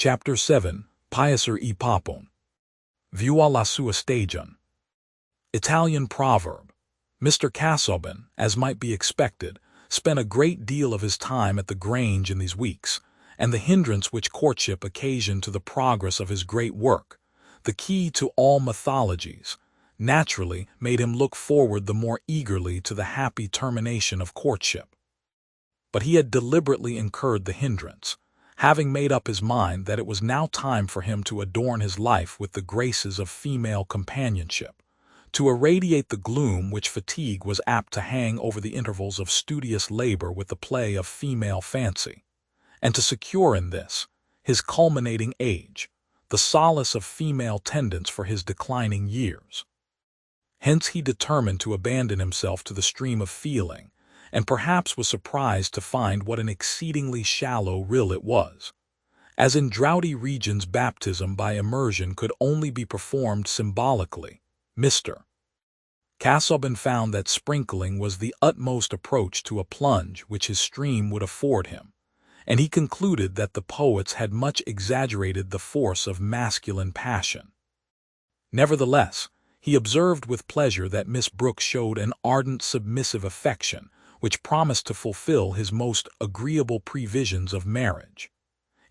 Chapter 7, Pieser e Papon. Vua la sua stagione. Italian proverb. Mr. Casaubon, as might be expected, spent a great deal of his time at the Grange in these weeks, and the hindrance which courtship occasioned to the progress of his great work, the key to all mythologies, naturally made him look forward the more eagerly to the happy termination of courtship. But he had deliberately incurred the hindrance, having made up his mind that it was now time for him to adorn his life with the graces of female companionship, to irradiate the gloom which fatigue was apt to hang over the intervals of studious labor with the play of female fancy, and to secure in this, his culminating age, the solace of female tendance for his declining years. Hence he determined to abandon himself to the stream of feeling, and perhaps was surprised to find what an exceedingly shallow rill it was. As in droughty regions baptism by immersion could only be performed symbolically, Mr. Casaubon found that sprinkling was the utmost approach to a plunge which his stream would afford him, and he concluded that the poets had much exaggerated the force of masculine passion. Nevertheless, he observed with pleasure that Miss Brooke showed an ardent submissive affection which promised to fulfill his most agreeable previsions of marriage.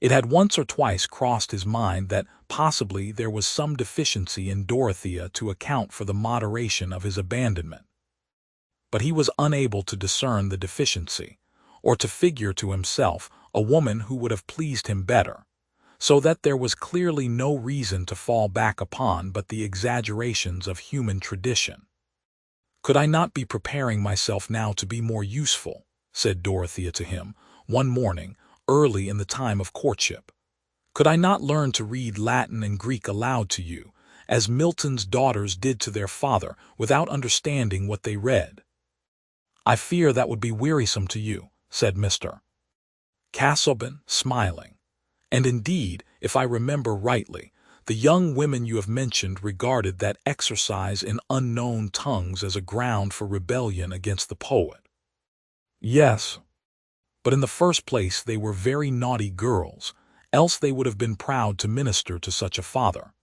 It had once or twice crossed his mind that possibly there was some deficiency in Dorothea to account for the moderation of his abandonment. But he was unable to discern the deficiency, or to figure to himself a woman who would have pleased him better, so that there was clearly no reason to fall back upon but the exaggerations of human tradition. "Could I not be preparing myself now to be more useful?" said Dorothea to him, one morning, early in the time of courtship. "Could I not learn to read Latin and Greek aloud to you, as Milton's daughters did to their father, without understanding what they read?" "I fear that would be wearisome to you," said Mr. Casaubon, smiling. "And indeed, if I remember rightly, the young women you have mentioned regarded that exercise in unknown tongues as a ground for rebellion against the poet." "Yes. But in the first place they were very naughty girls, else they would have been proud to minister to such a father.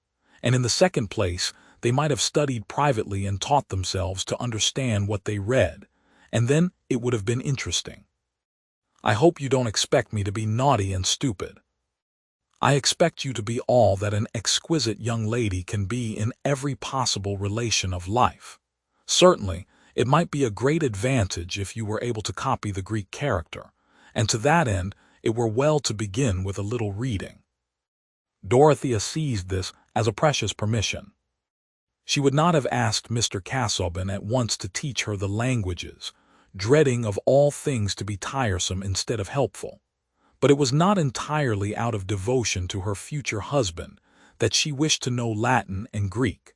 And in the second place, they might have studied privately and taught themselves to understand what they read, and then it would have been interesting. I hope you don't expect me to be naughty and stupid. I expect you to be all that an exquisite young lady can be in every possible relation of life. Certainly, it might be a great advantage if you were able to copy the Greek character, and to that end it were well to begin with a little reading." Dorothea seized this as a precious permission. She would not have asked Mr. Casaubon at once to teach her the languages, dreading of all things to be tiresome instead of helpful. But it was not entirely out of devotion to her future husband that she wished to know Latin and Greek.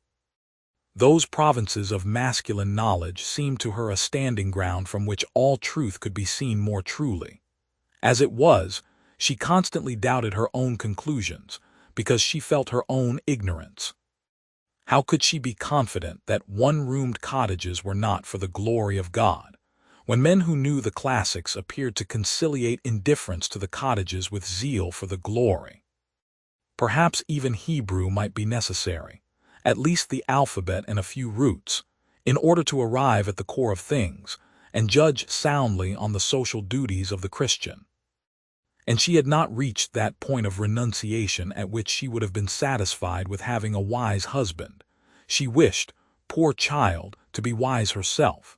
Those provinces of masculine knowledge seemed to her a standing ground from which all truth could be seen more truly. As it was, she constantly doubted her own conclusions, because she felt her own ignorance. How could she be confident that one-roomed cottages were not for the glory of God, when men who knew the classics appeared to conciliate indifference to the cottages with zeal for the glory? Perhaps even Hebrew might be necessary, at least the alphabet and a few roots, in order to arrive at the core of things, and judge soundly on the social duties of the Christian. And she had not reached that point of renunciation at which she would have been satisfied with having a wise husband. She wished, poor child, to be wise herself.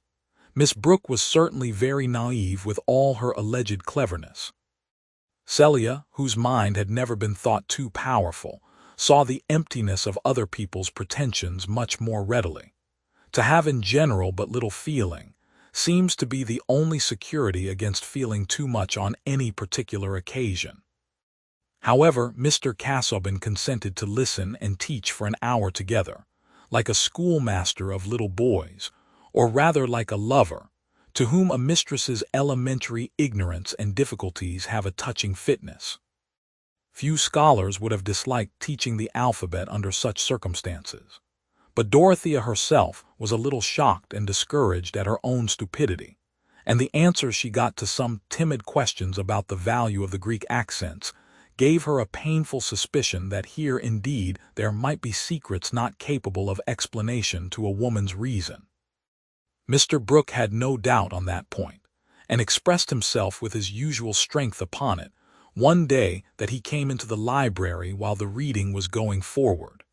Miss Brooke was certainly very naive with all her alleged cleverness. Celia, whose mind had never been thought too powerful, saw the emptiness of other people's pretensions much more readily. To have in general but little feeling seems to be the only security against feeling too much on any particular occasion. However, Mr. Casaubon consented to listen and teach for an hour together, like a schoolmaster of little boys, or rather like a lover, to whom a mistress's elementary ignorance and difficulties have a touching fitness. Few scholars would have disliked teaching the alphabet under such circumstances, but Dorothea herself was a little shocked and discouraged at her own stupidity, and the answers she got to some timid questions about the value of the Greek accents gave her a painful suspicion that here indeed there might be secrets not capable of explanation to a woman's reason. Mr. Brooke had no doubt on that point, and expressed himself with his usual strength upon it, one day that he came into the library while the reading was going forward.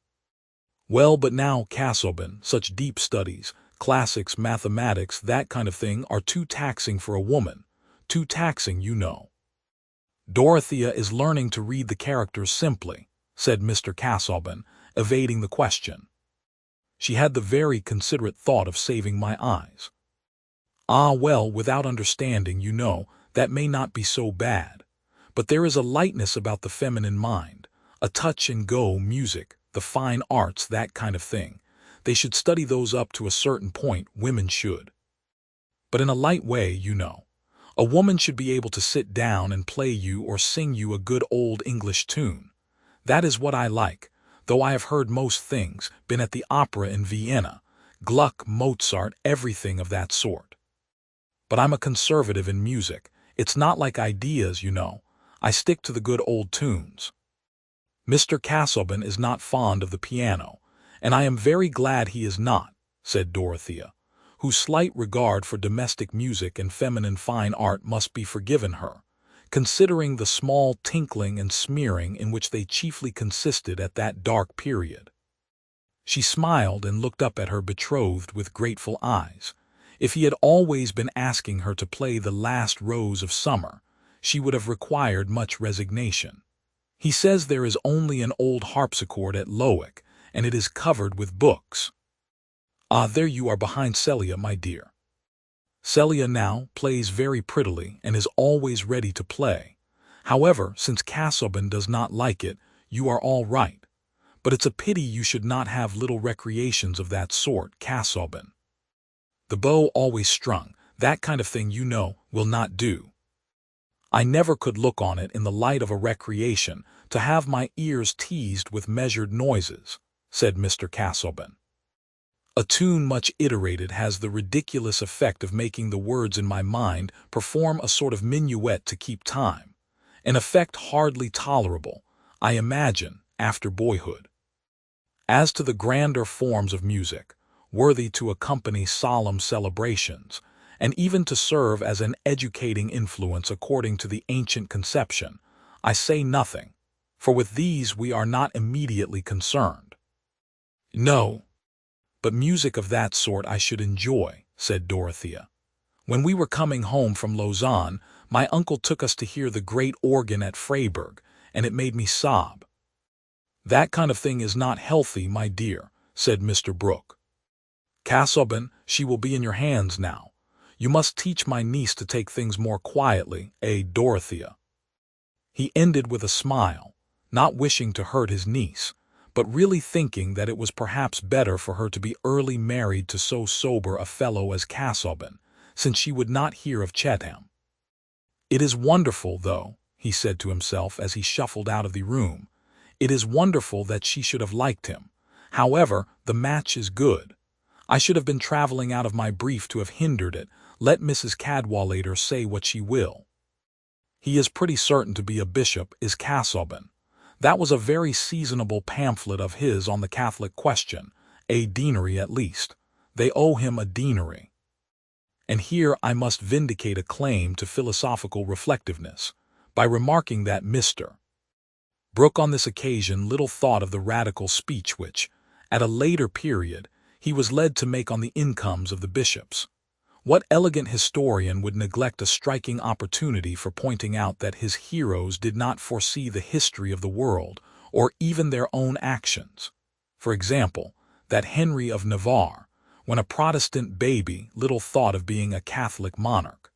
"Well, but now, Casaubon, such deep studies, classics, mathematics, that kind of thing, are too taxing for a woman. Too taxing, you know." "Dorothea is learning to read the characters simply," said Mr. Casaubon, evading the question. "She had the very considerate thought of saving my eyes." "Ah, well, without understanding, you know, that may not be so bad. But there is a lightness about the feminine mind, a touch-and-go music, the fine arts, that kind of thing. They should study those up to a certain point, women should. But in a light way, you know. A woman should be able to sit down and play you or sing you a good old English tune. That is what I like, though I have heard most things, been at the opera in Vienna, Gluck, Mozart, everything of that sort. But I'm a conservative in music. It's not like ideas, you know. I stick to the good old tunes." "Mr. Casaubon is not fond of the piano, and I am very glad he is not," said Dorothea, whose slight regard for domestic music and feminine fine art must be forgiven her, considering the small tinkling and smearing in which they chiefly consisted at that dark period. She smiled and looked up at her betrothed with grateful eyes. If he had always been asking her to play the last rose of summer, she would have required much resignation. "He says there is only an old harpsichord at Lowick, and it is covered with books." "Ah, there you are behind Celia, my dear." "Celia now plays very prettily and is always ready to play. However, since Casaubon does not like it, you are all right. But it's a pity you should not have little recreations of that sort, Casaubon. The bow always strung, that kind of thing, you know, will not do." "I never could look on it in the light of a recreation, to have my ears teased with measured noises," said Mr. Casaubon. "A tune much iterated has the ridiculous effect of making the words in my mind perform a sort of minuet to keep time, an effect hardly tolerable, I imagine, after boyhood. As to the grander forms of music, worthy to accompany solemn celebrations, and even to serve as an educating influence according to the ancient conception, I say nothing, for with these we are not immediately concerned." "No, but music of that sort I should enjoy," said Dorothea. "When we were coming home from Lausanne, my uncle took us to hear the great organ at Freiburg, and it made me sob." "That kind of thing is not healthy, my dear," said Mr. Brooke. "Casaubon, she will be in your hands now. You must teach my niece to take things more quietly, Dorothea?" He ended with a smile, not wishing to hurt his niece, but really thinking that it was perhaps better for her to be early married to so sober a fellow as Casaubon, since she would not hear of Chetham. "It is wonderful, though," he said to himself as he shuffled out of the room, "it is wonderful that she should have liked him. However, the match is good. I should have been traveling out of my brief to have hindered it, let Mrs. Cadwallader say what she will. He is pretty certain to be a bishop, is Casaubon. That was a very seasonable pamphlet of his on the Catholic question, a deanery at least. They owe him a deanery." And here I must vindicate a claim to philosophical reflectiveness, by remarking that Mr. Brooke on this occasion little thought of the radical speech which, at a later period, he was led to make on the incomes of the bishops. What elegant historian would neglect a striking opportunity for pointing out that his heroes did not foresee the history of the world, or even their own actions? For example, that Henry of Navarre, when a Protestant baby, little thought of being a Catholic monarch.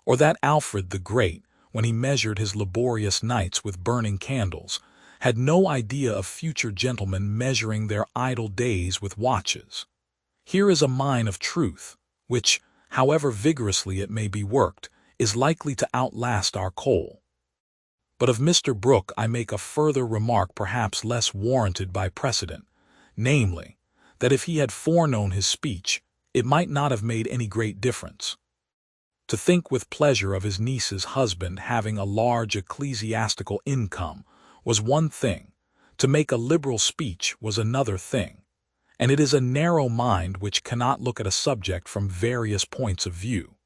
Or that Alfred the Great, when he measured his laborious nights with burning candles, had no idea of future gentlemen measuring their idle days with watches. Here is a mine of truth, which, however vigorously it may be worked, is likely to outlast our coal. But of Mr. Brooke I make a further remark perhaps less warranted by precedent, namely, that if he had foreknown his speech, it might not have made any great difference. To think with pleasure of his niece's husband having a large ecclesiastical income was one thing, to make a liberal speech was another thing, and it is a narrow mind which cannot look at a subject from various points of view.